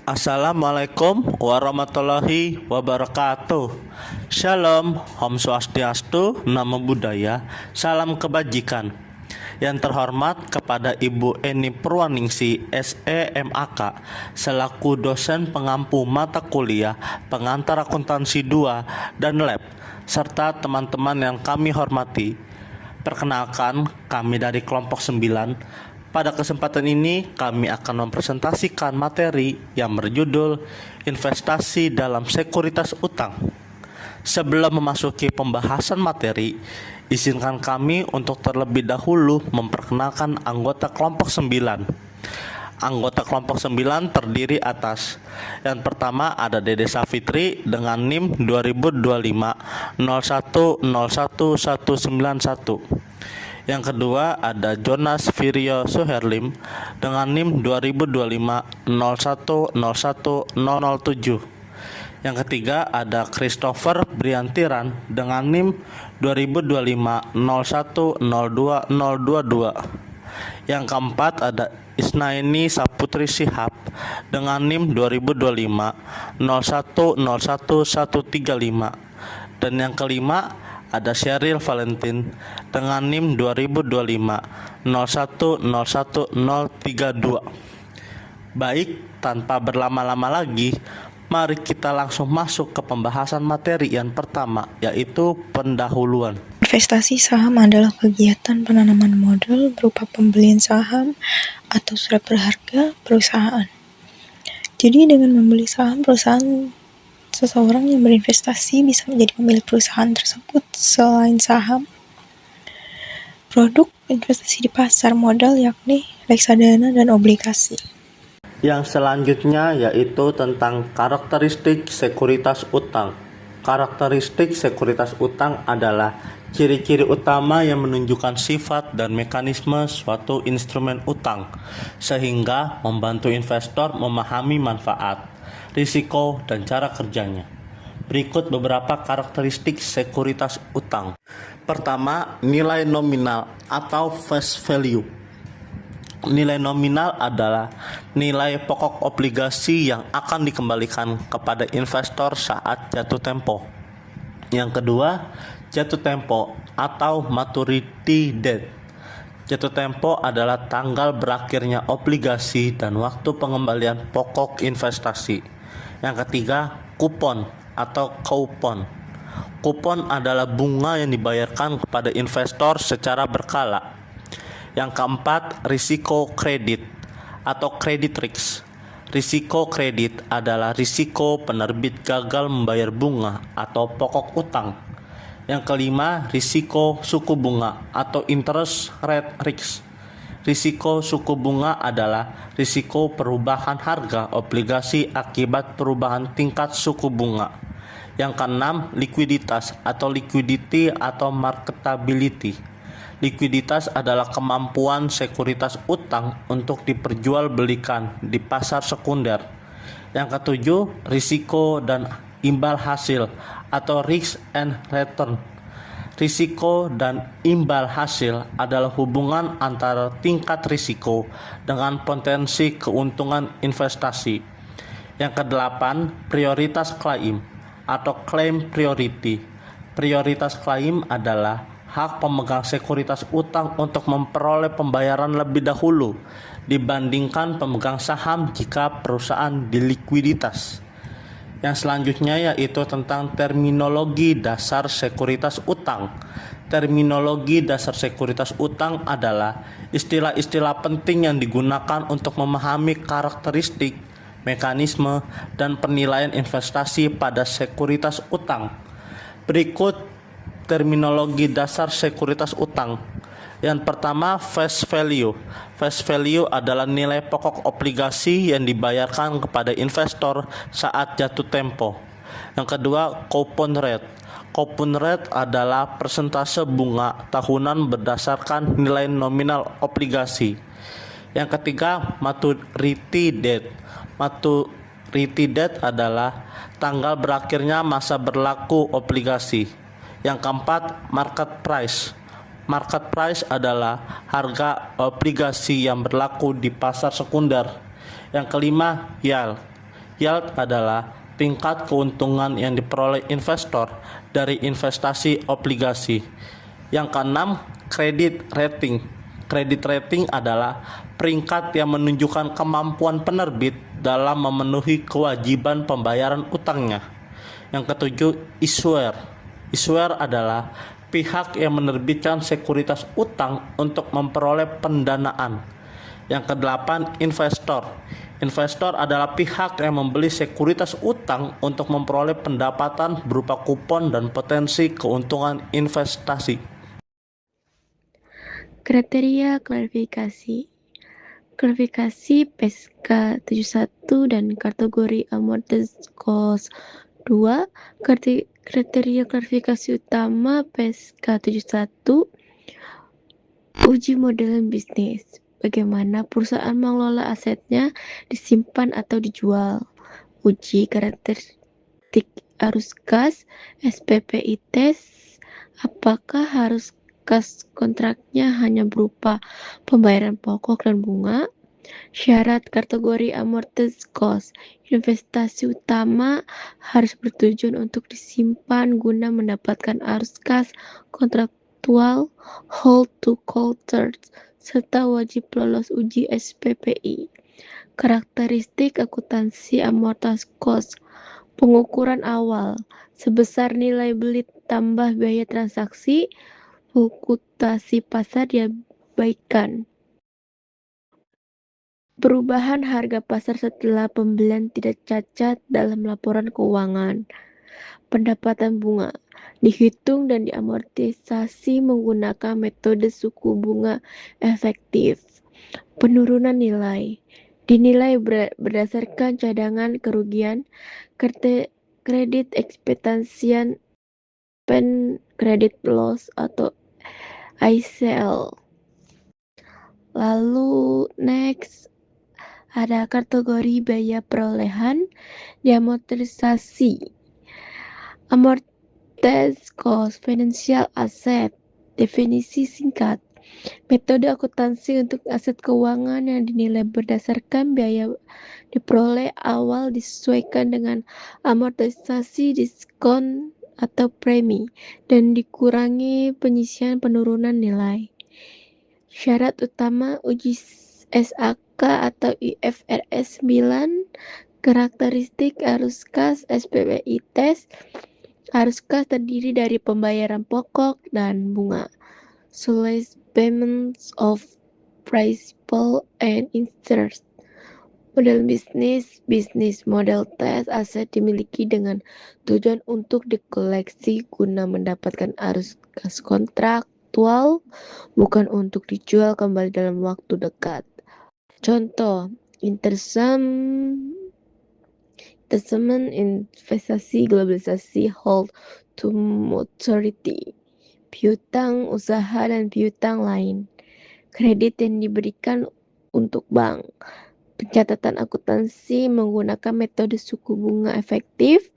Assalamualaikum warahmatullahi wabarakatuh. Shalom, Om Swastiastu, Namo Buddhaya, salam kebajikan. Yang terhormat kepada Ibu Eni Purwaningsi, SEMAK, selaku dosen pengampu mata kuliah pengantar akuntansi 2 dan lab, serta teman-teman yang kami hormati. Perkenalkan, kami dari kelompok 9. Pada kesempatan ini kami akan mempresentasikan materi yang berjudul Investasi dalam Sekuritas Utang. Sebelum memasuki pembahasan materi, izinkan kami untuk terlebih dahulu memperkenalkan anggota kelompok 9. Anggota kelompok 9 terdiri atas: yang pertama ada Dede Safitri dengan NIM 2025 01011191. Yang kedua ada Jonas Virio Suherlim dengan NIM 2025 01010007. Yang ketiga ada Christopher Briantiran dengan NIM 2025 01020022. Yang keempat ada Isnaini Saputri Shihab dengan NIM 2025 01011135. Dan yang kelima ada Sheryl Valentin dengan NIM 2025 01010032. Baik, tanpa berlama-lama lagi, mari kita langsung masuk ke pembahasan materi yang pertama, yaitu pendahuluan. Investasi saham adalah kegiatan penanaman modal berupa pembelian saham atau surat berharga perusahaan. Jadi dengan membeli saham perusahaan, seseorang yang berinvestasi bisa menjadi pemilik perusahaan tersebut. Selain saham, produk investasi di pasar modal yakni reksadana dan obligasi. Yang selanjutnya yaitu tentang karakteristik sekuritas utang. Karakteristik sekuritas utang adalah ciri-ciri utama yang menunjukkan sifat dan mekanisme suatu instrumen utang, sehingga membantu investor memahami manfaat, risiko, dan cara kerjanya. Berikut beberapa karakteristik sekuritas utang. Pertama, nilai nominal atau face value. Nilai nominal adalah nilai pokok obligasi yang akan dikembalikan kepada investor saat jatuh tempo. Yang kedua, jatuh tempo atau maturity date. Jatuh tempo adalah tanggal berakhirnya obligasi dan waktu pengembalian pokok investasi. Yang ketiga, kupon atau coupon. Kupon adalah bunga yang dibayarkan kepada investor secara berkala. Yang keempat, risiko kredit atau credit risk. Risiko kredit adalah risiko penerbit gagal membayar bunga atau pokok utang. Yang kelima, risiko suku bunga atau interest rate risk. Risiko suku bunga adalah risiko perubahan harga obligasi akibat perubahan tingkat suku bunga. Yang keenam, likuiditas atau liquidity atau marketability. Likuiditas adalah kemampuan sekuritas utang untuk diperjualbelikan di pasar sekunder. Yang ketujuh, risiko dan imbal hasil atau risk and return. Risiko dan imbal hasil adalah hubungan antara tingkat risiko dengan potensi keuntungan investasi. Yang kedelapan, prioritas klaim atau claim priority. Prioritas klaim adalah hak pemegang sekuritas utang untuk memperoleh pembayaran lebih dahulu dibandingkan pemegang saham jika perusahaan dilikuiditas. Yang selanjutnya yaitu tentang terminologi dasar sekuritas utang. Terminologi dasar sekuritas utang adalah istilah-istilah penting yang digunakan untuk memahami karakteristik, mekanisme, dan penilaian investasi pada sekuritas utang. Berikut terminologi dasar sekuritas utang. Yang pertama, face value. Face value adalah nilai pokok obligasi yang dibayarkan kepada investor saat jatuh tempo. Yang kedua, coupon rate. Coupon rate adalah persentase bunga tahunan berdasarkan nilai nominal obligasi. Yang ketiga, maturity date. Maturity date adalah tanggal berakhirnya masa berlaku obligasi. Yang keempat, market price. Market price adalah harga obligasi yang berlaku di pasar sekunder. Yang kelima, yield. Yield adalah tingkat keuntungan yang diperoleh investor dari investasi obligasi. Yang keenam, credit rating. Credit rating adalah peringkat yang menunjukkan kemampuan penerbit dalam memenuhi kewajiban pembayaran utangnya. Yang ketujuh, issuer. Issuer adalah pihak yang menerbitkan sekuritas utang untuk memperoleh pendanaan. Yang kedelapan, investor. Investor adalah pihak yang membeli sekuritas utang untuk memperoleh pendapatan berupa kupon dan potensi keuntungan investasi. Kriteria klarifikasi. Klarifikasi PSK 71 dan kategori amortized cost 2. Kriteria klarifikasi utama PSK 71. Uji model bisnis. Bagaimana perusahaan mengelola asetnya, disimpan atau dijual. Uji karakteristik arus kas, SPPI test. Apakah harus kas kontraknya hanya berupa pembayaran pokok dan bunga? Syarat kategori amortized cost. Investasi utama harus bertujuan untuk disimpan guna mendapatkan arus kas kontraktual, hold to call terms, serta wajib lolos uji SPPI. Karakteristik akuntansi amortized cost. Pengukuran awal sebesar nilai beli tambah biaya transaksi, fluktuasi pasar diabaikan. Perubahan harga pasar setelah pembelian tidak cacat dalam laporan keuangan. Pendapatan bunga dihitung dan diamortisasi menggunakan metode suku bunga efektif. Penurunan nilai dinilai berdasarkan cadangan kerugian, kredit ekspektasian, credit loss atau ICL. Lalu next ada kategori biaya perolehan diamortisasi. Amortized cost financial asset. Definisi singkat. Metode akuntansi untuk aset keuangan yang dinilai berdasarkan biaya diperoleh awal disesuaikan dengan amortisasi, diskon atau premi, dan dikurangi penyisian penurunan nilai. Syarat utama uji SAK atau IFRS 9. Karakteristik arus kas SPPI test. Arus kas terdiri dari pembayaran pokok dan bunga. Solace payments of principal and interest. Model bisnis model test aset dimiliki dengan tujuan untuk dikoleksi guna mendapatkan arus kas kontraktual, bukan untuk dijual kembali dalam waktu dekat. Contoh, investment, investasi, globalisasi, hold to maturity, piutang usaha dan piutang lain. Kredit yang diberikan untuk bank. Pencatatan akuntansi menggunakan metode suku bunga efektif,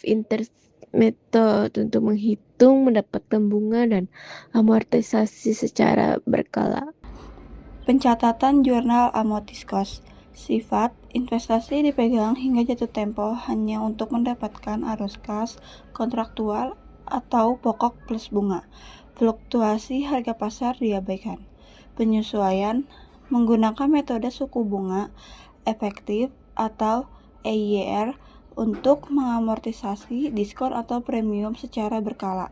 interest method untuk menghitung, mendapatkan bunga dan amortisasi secara berkala. Pencatatan jurnal amortized cost. Sifat investasi dipegang hingga jatuh tempo hanya untuk mendapatkan arus kas kontraktual atau pokok plus bunga. Fluktuasi harga pasar diabaikan. Penyesuaian menggunakan metode suku bunga efektif atau EIR untuk mengamortisasi diskon atau premium secara berkala.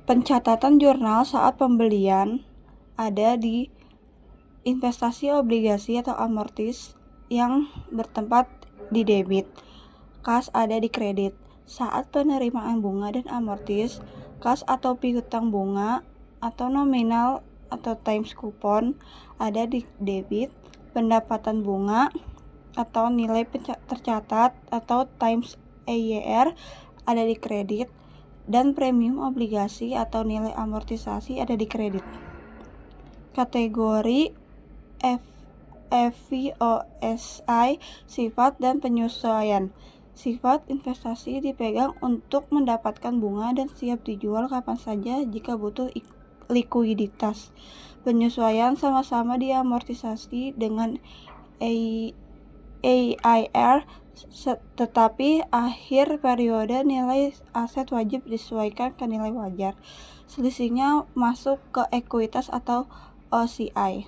Pencatatan jurnal saat pembelian ada di investasi obligasi atau amortis yang bertempat di debit. Kas ada di kredit. Saat penerimaan bunga dan amortis, kas atau piutang bunga atau nominal atau times kupon ada di debit. Pendapatan bunga atau nilai tercatat atau times EIR ada di kredit, dan premium obligasi atau nilai amortisasi ada di kredit. Kategori FVOSI, sifat dan penyesuaian. Sifat investasi dipegang untuk mendapatkan bunga dan siap dijual kapan saja jika butuh likuiditas. Penyesuaian sama-sama diamortisasi dengan EIR, tetapi akhir periode nilai aset wajib disesuaikan ke nilai wajar. Selisihnya masuk ke ekuitas atau OCI.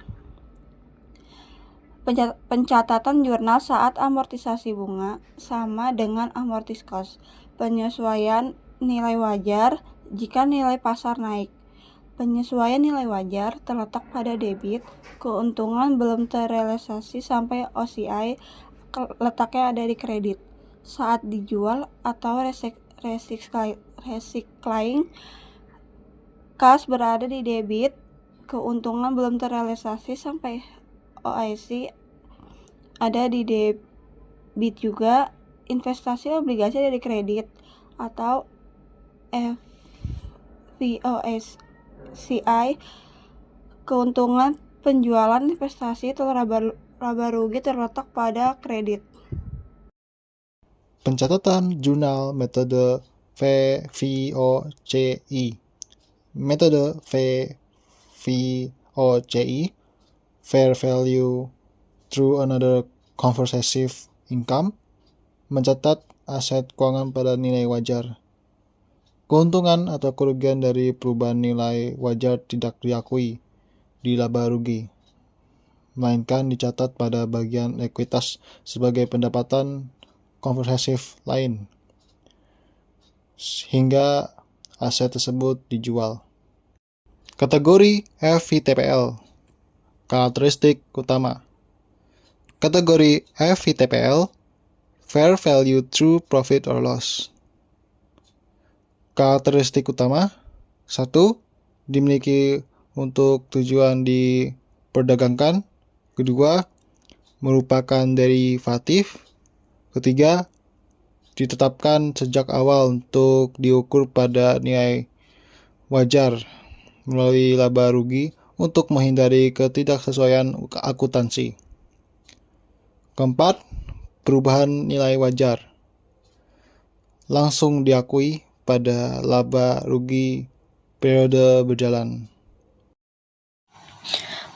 Pencatatan jurnal saat amortisasi bunga sama dengan amortis cost. Penyesuaian nilai wajar jika nilai pasar naik. Penyesuaian nilai wajar terletak pada debit, keuntungan belum terrealisasi sampai OCI letaknya ada di kredit. Saat dijual atau recycling, kas berada di debit, keuntungan belum terrealisasi sampai OIC ada di debit juga. Investasi obligasi ada di kredit atau FVOCI. Keuntungan penjualan investasi atau laba rugi terletak pada kredit. Pencatatan jurnal metode FVOCI. Metode FVOCI, Fair Value Through Another Comprehensive Income, mencatat aset keuangan pada nilai wajar. Keuntungan atau kerugian dari perubahan nilai wajar tidak diakui di laba rugi, melainkan dicatat pada bagian ekuitas sebagai pendapatan komprehensif lain, hingga aset tersebut dijual. Kategori FVTPL. Karakteristik utama. Kategori FVTPL, Fair Value Through Profit or Loss. Karakteristik utama: 1. Dimiliki untuk tujuan diperdagangkan. 2. Merupakan derivatif. 3. Ditetapkan sejak awal untuk diukur pada nilai wajar melalui laba rugi untuk menghindari ketidaksesuaian akuntansi. 4. Perubahan nilai wajar langsung diakui pada laba rugi periode berjalan.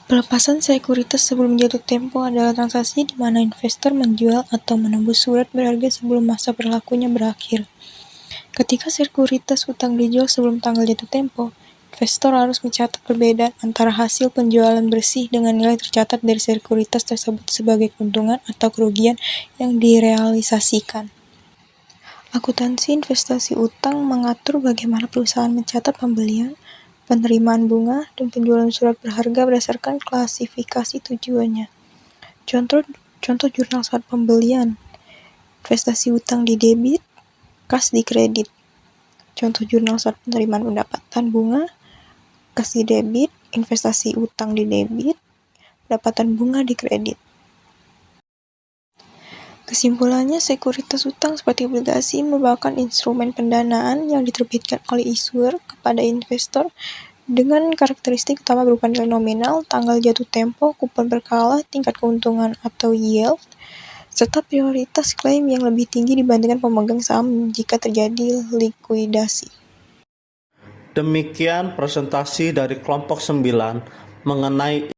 Pelepasan sekuritas sebelum jatuh tempo adalah transaksi di mana investor menjual atau menembus surat berharga sebelum masa berlakunya berakhir. Ketika sekuritas utang dijual sebelum tanggal jatuh tempo, investor harus mencatat perbedaan antara hasil penjualan bersih dengan nilai tercatat dari sekuritas tersebut sebagai keuntungan atau kerugian yang direalisasikan. Akuntansi investasi utang mengatur bagaimana perusahaan mencatat pembelian, penerimaan bunga, dan penjualan surat berharga berdasarkan klasifikasi tujuannya. Contoh jurnal saat pembelian: investasi utang di debit, kas di kredit. Contoh jurnal saat penerimaan pendapatan bunga: kas di debit, investasi utang di debit, pendapatan bunga di kredit. Kesimpulannya, sekuritas utang seperti obligasi merupakan instrumen pendanaan yang diterbitkan oleh issuer kepada investor dengan karakteristik utama berupa nilai nominal, tanggal jatuh tempo, kupon berkala, tingkat keuntungan atau yield, serta prioritas klaim yang lebih tinggi dibandingkan pemegang saham jika terjadi likuidasi. Demikian presentasi dari kelompok 9 mengenai